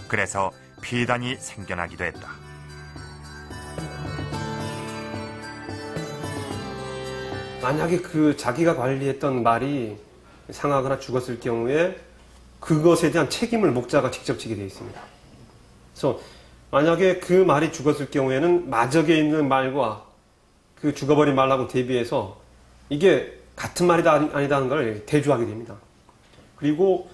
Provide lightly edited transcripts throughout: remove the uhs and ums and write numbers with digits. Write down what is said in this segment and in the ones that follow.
그래서 피해단이 생겨나기도 했다. 만약에 자기가 관리했던 말이 상하거나 죽었을 경우에 그것에 대한 책임을 목자가 직접 지게 되어 있습니다. 그래서 만약에 그 말이 죽었을 경우에는 마적에 있는 말과 그 죽어버린 말하고 대비해서 이게 같은 말이다 아니다는 걸 대조하게 됩니다. 그리고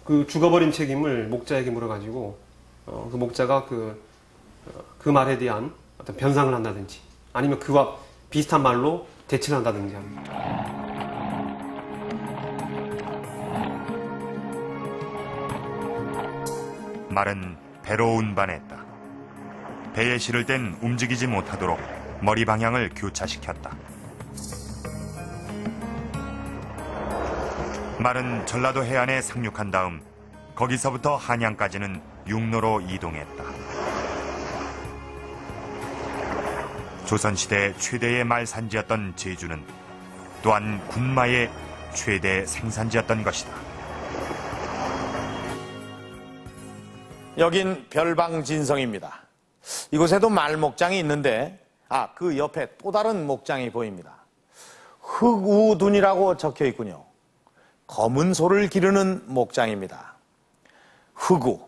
그 죽어버린 책임을 목자에게 물어가지고 그 목자가 그 말에 대한 어떤 변상을 한다든지 아니면 그와 비슷한 말로 대체를 한다든지 합니다. 말은 배로 운반했다. 배에 실을 땐 움직이지 못하도록 머리 방향을 교차시켰다. 말은 전라도 해안에 상륙한 다음 거기서부터 한양까지는 육로로 이동했다. 조선시대 최대의 말 산지였던 제주는 또한 군마의 최대 생산지였던 것이다. 여긴 별방진성입니다. 이곳에도 말 목장이 있는데 그 옆에 또 다른 목장이 보입니다. 흑우둔이라고 적혀 있군요. 검은 소를 기르는 목장입니다. 흑우,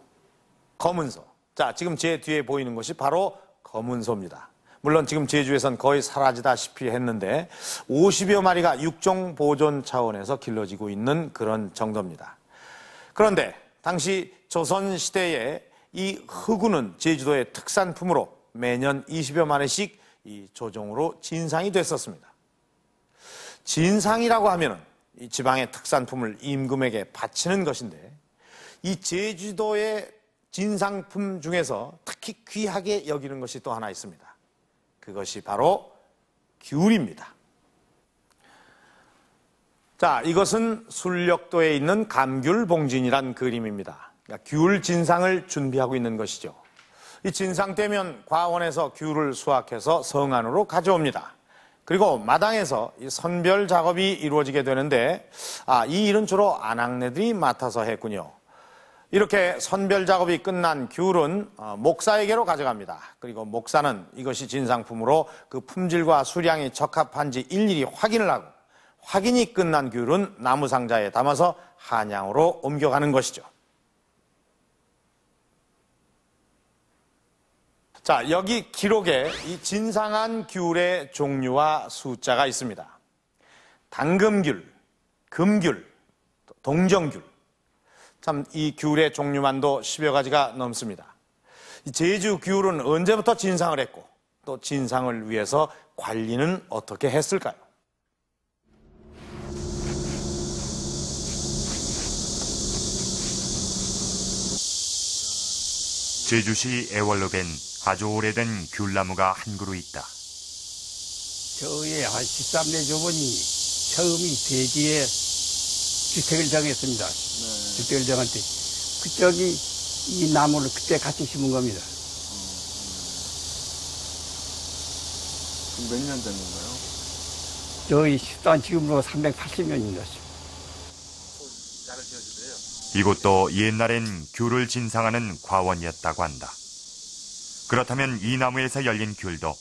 검은 소. 자, 지금 제 뒤에 보이는 것이 바로 검은 소입니다. 물론 지금 제주에선 거의 사라지다시피 했는데 50여 마리가 육종 보존 차원에서 길러지고 있는 그런 정도입니다. 그런데 당시 조선시대에 이 흑우는 제주도의 특산품으로 매년 20여 마리씩 이 조종으로 진상이 됐었습니다. 진상이라고 하면은 이 지방의 특산품을 임금에게 바치는 것인데 이 제주도의 진상품 중에서 특히 귀하게 여기는 것이 또 하나 있습니다. 그것이 바로 귤입니다. 자, 이것은 술력도에 있는 감귤봉진이란 그림입니다. 그러니까 귤 진상을 준비하고 있는 것이죠. 이 진상 때면 과원에서 귤을 수확해서 성 안으로 가져옵니다. 그리고 마당에서 이 선별 작업이 이루어지게 되는데 이 일은 주로 아낙네들이 맡아서 했군요. 이렇게 선별 작업이 끝난 귤은 목사에게로 가져갑니다. 그리고 목사는 이것이 진상품으로 그 품질과 수량이 적합한지 일일이 확인을 하고 확인이 끝난 귤은 나무 상자에 담아서 한양으로 옮겨가는 것이죠. 자, 여기 기록에 이 진상한 귤의 종류와 숫자가 있습니다. 당금귤, 금귤, 동정귤. 참, 이 귤의 종류만도 10여 가지가 넘습니다. 제주 귤은 언제부터 진상을 했고 또 진상을 위해서 관리는 어떻게 했을까요? 제주시 애월읍엔 아주 오래된 귤나무가 한 그루 있다. 저희 한 13대 주번이 처음이 대지에 주택을 정했습니다. 주택을 정할 때 그쪽이 이 나무를 그때 같이 심은 겁니다. 몇 년 된 건가요? 저희 집단 지금으로 380년입니다. 이곳도 옛날엔 귤을 진상하는 과원이었다고 한다. 그렇다면 이 나무에서 열린 귤도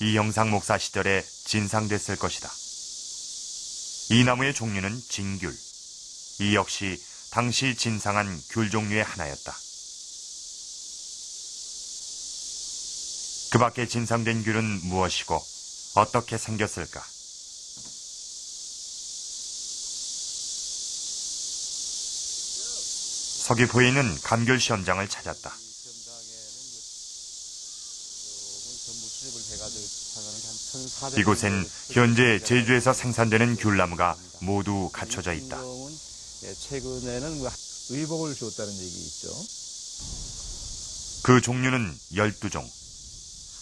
이영상 목사 시절에 진상됐을 것이다. 이 나무의 종류는 진귤. 이 역시 당시 진상한 귤 종류의 하나였다. 그 밖에 진상된 귤은 무엇이고 어떻게 생겼을까? 서귀포에 있는 감귤 시험장을 찾았다. 이곳엔 현재 제주에서 생산되는 귤나무가 모두 갖춰져 있다. 최근에는 의복을 줬다는 얘기 있죠. 그 종류는 12종.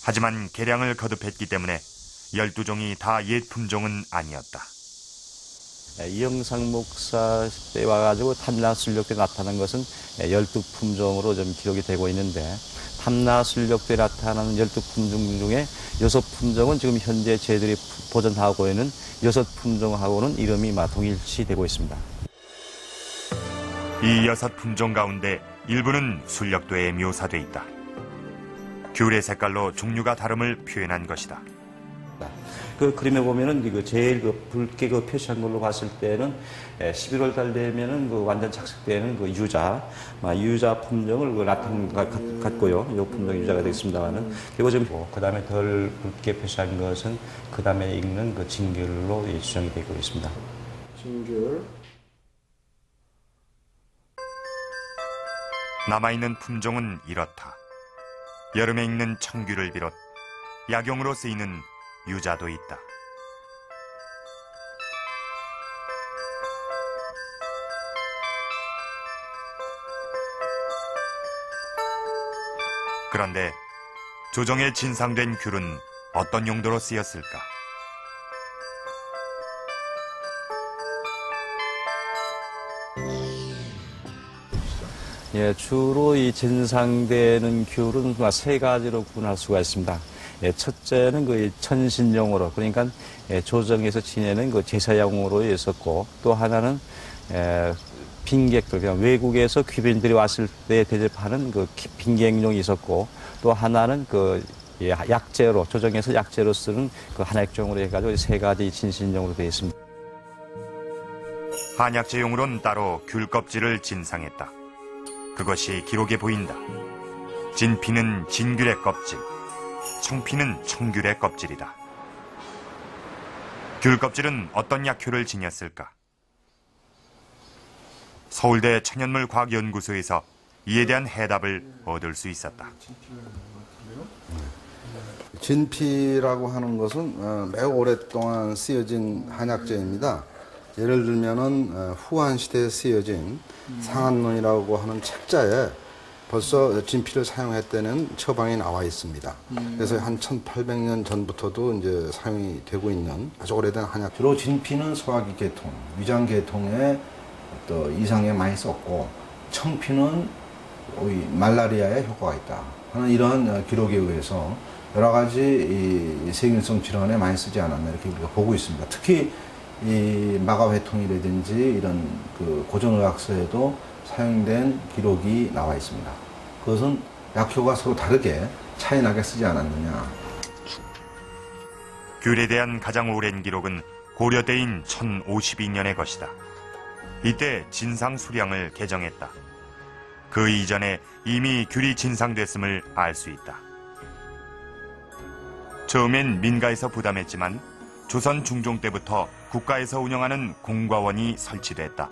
하지만 개량을 거듭했기 때문에 12종이 다 옛 품종은 아니었다. 이영상 목사 때 와가지고 탐나술력대 나타난 것은 12품종으로 좀 기록이 되고 있는데 탐나술력대 나타나는 12품종 중에 6품종은 지금 현재 저희들이 보존하고 있는 6품종하고는 이름이 동일시 되고 있습니다. 이 6품종 가운데 일부는 순력도에 묘사돼 있다. 귤의 색깔로 종류가 다름을 표현한 것이다. 그 그림에 보면은 제일 붉게 표시한 걸로 봤을 때는 11월 달 되면은 완전 착색되는 유자 품종을 나타낸 것 같고요. 이 품종 유자가 되겠습니다만은 그리고 지금 그 다음에 덜 붉게 표시한 것은 그 다음에 읽는 진귤로 추정이 되고 있습니다. 진귤. 남아있는 품종은 이렇다. 여름에 익는 청귤을 비롯 약용으로 쓰이는 유자도 있다. 그런데 조정에 진상된 귤은 어떤 용도로 쓰였을까? 주로 이 진상되는 귤은 세 가지로 구분할 수가 있습니다. 첫째는 천신용으로, 그러니까 조정에서 지내는 제사용으로 있었고, 또 하나는 빈객들, 그냥 외국에서 귀빈들이 왔을 때 대접하는 빈객용이 있었고, 또 하나는 약재로, 조정에서 약재로 쓰는 한약종으로 해가지고 세 가지 진신용으로 되어 있습니다. 한약재용으로는 따로 귤 껍질을 진상했다. 그것이 기록에 보인다. 진피는 진귤의 껍질, 청피는 청귤의 껍질이다. 귤 껍질은 어떤 약효를 지녔을까? 서울대 천연물과학연구소에서 이에 대한 해답을 얻을 수 있었다. 진피라고 하는 것은 매우 오랫동안 쓰여진 한약재입니다. 예를 들면은 후한 시대에 쓰여진 상한론이라고 하는 책자에 벌써 진피를 사용했다는 처방이 나와 있습니다. 그래서 한 1800년 전부터도 이제 사용이 되고 있는 아주 오래된 한약. 주로 진피는 소화기 계통, 위장 계통에 또 이상에 많이 썼고, 청피는 말라리아에 효과가 있다 하는 이러한 기록에 의해서 여러 가지 이 세균성 질환에 많이 쓰지 않았나 이렇게 우리가 보고 있습니다. 특히 이 마가회통이라든지 이런 고전의학서에도 사용된 기록이 나와 있습니다. 그것은 약효가 서로 다르게 차이나게 쓰지 않았느냐. 귤에 대한 가장 오랜 기록은 고려 때인 1052년의 것이다. 이때 진상 수량을 개정했다. 그 이전에 이미 귤이 진상됐음을 알 수 있다. 처음엔 민가에서 부담했지만 조선 중종 때부터 국가에서 운영하는 공과원이 설치됐다.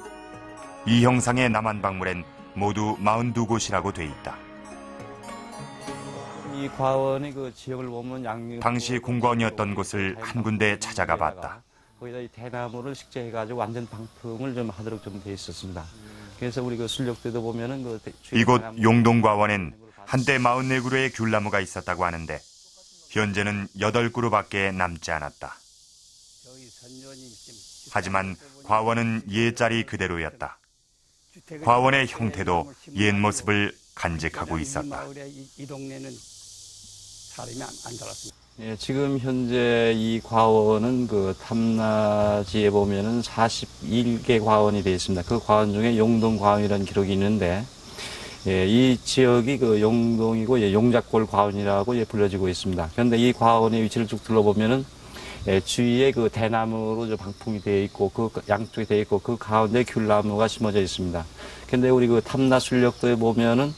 이 형상의 남한박물엔 모두 42곳이라고 돼 있다. 이 과원의 지역을 보면 당시 공과원이었던 곳을 한 군데 찾아가 봤다. 거기다 이 대나무를 식재해가지고 완전 방풍을 좀 하도록 좀 돼 있었습니다. 그래서 우리 순력대도 보면은 이곳 용동과원엔 한때 44그루의 귤나무가 있었다고 하는데 현재는 8그루밖에 남지 않았다. 하지만 과원은 옛자리 그대로였다. 과원의 형태도 옛 모습을 간직하고 있었다. 이 동네는 사람이 안 살았습니다. 지금 현재 이 과원은 탐라지에 보면은 41개 과원이 되어 있습니다. 그 과원 중에 용동과원이라는 기록이 있는데, 이 지역이 용동이고 용작골 과원이라고 불려지고 있습니다. 그런데 이 과원의 위치를 쭉 둘러보면은 주위에 대나무로 방풍이 되어 있고, 양쪽에 되어 있고, 그 가운데 귤나무가 심어져 있습니다. 근데 우리 탐라 순력도에 보면은